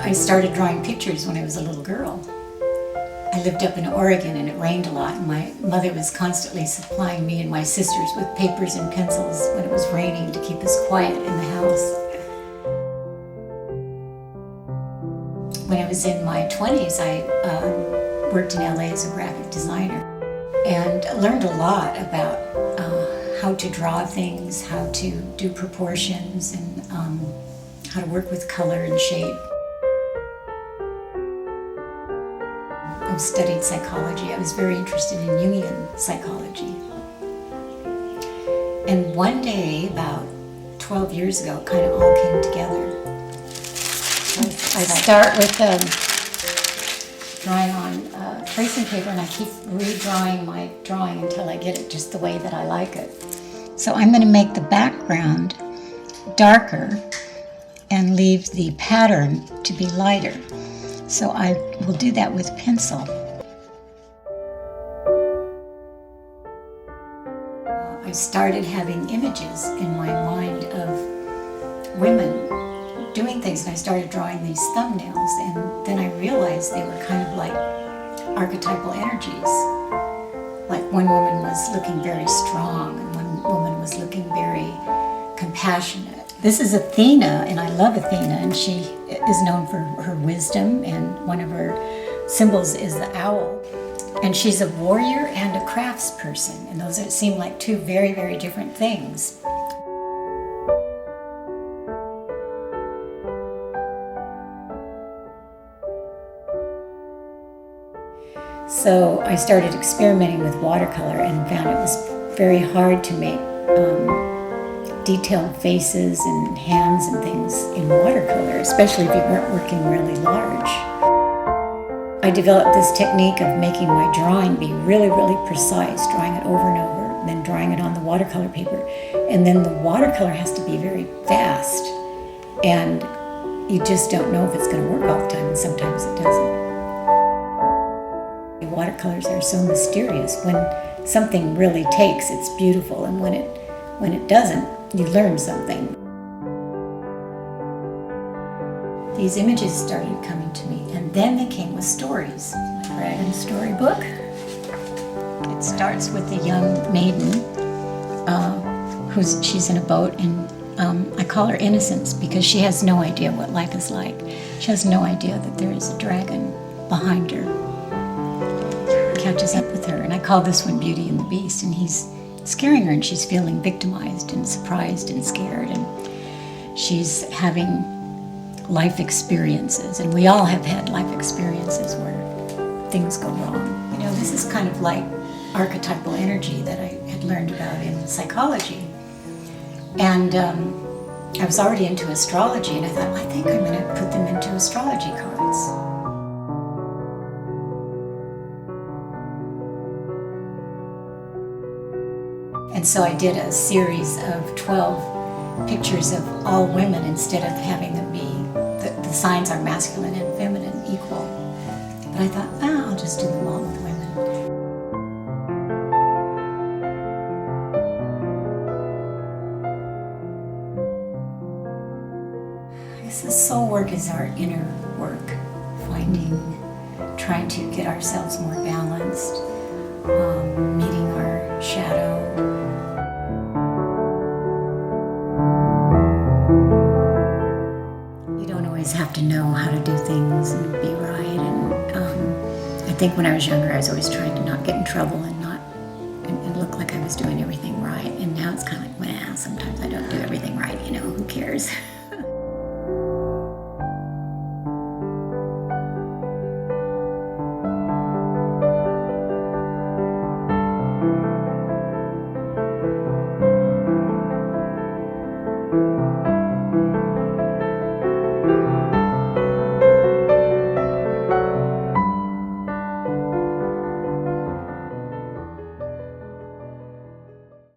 I started drawing pictures when I was a little girl. I lived up in Oregon and it rained a lot, and my mother was constantly supplying me and my sisters with papers and pencils when it was raining to keep us quiet in the house. When I was in my 20s, I worked in LA as a graphic designer and learned a lot about how to draw things, how to do proportions, and how to work with color and shape. I studied psychology. I was very interested in Jungian psychology. And one day, about 12 years ago, it kind of all came together. I start with drawing on tracing paper, and I keep redrawing my drawing until I get it just the way that I like it. So I'm going to make the background darker and leave the pattern to be lighter. So I will do that with pencil. I started having images in my mind of women doing things, and I started drawing these thumbnails, and then I realized they were kind of like archetypal energies. Like one woman was looking very strong, and one woman was looking very compassionate. This is Athena, and I love Athena, and she is known for her wisdom, and one of her symbols is the owl. And she's a warrior and a craftsperson, and those seem like two very, very different things. So I started experimenting with watercolor and found it was very hard to make detailed faces and hands and things in watercolor, especially if you weren't working really large. I developed this technique of making my drawing be really, really precise, drawing it over and over, and then drawing it on the watercolor paper. And then the watercolor has to be very fast, and you just don't know if it's going to work all the time, and sometimes it doesn't. Watercolors are so mysterious. When something really takes, it's beautiful, and when it doesn't, you learn something. These images started coming to me, and then they came with stories. Dragon storybook. It starts with a young maiden she's in a boat, and I call her Innocence because she has no idea what life is like. She has no idea that there is a dragon behind her. Catches up with her, and I call this one Beauty and the Beast, and he's scaring her, and she's feeling victimized and surprised and scared, and she's having life experiences, and we all have had life experiences where things go wrong. You know, this is kind of like archetypal energy that I had learned about in psychology, and I was already into astrology, and I thought, I think I'm going to put them into astrology cards. And so I did a series of 12 pictures of all women instead of having them be, the signs are masculine and feminine equal. But I thought, I'll just do them all with women. I guess the soul work is our inner work, trying to get ourselves more balanced, meeting our shadow. Have to know how to do things and be right, and I think when I was younger I was always trying to not get in trouble and look like I was doing everything right, and now it's kind of like, sometimes I don't do everything right, who cares.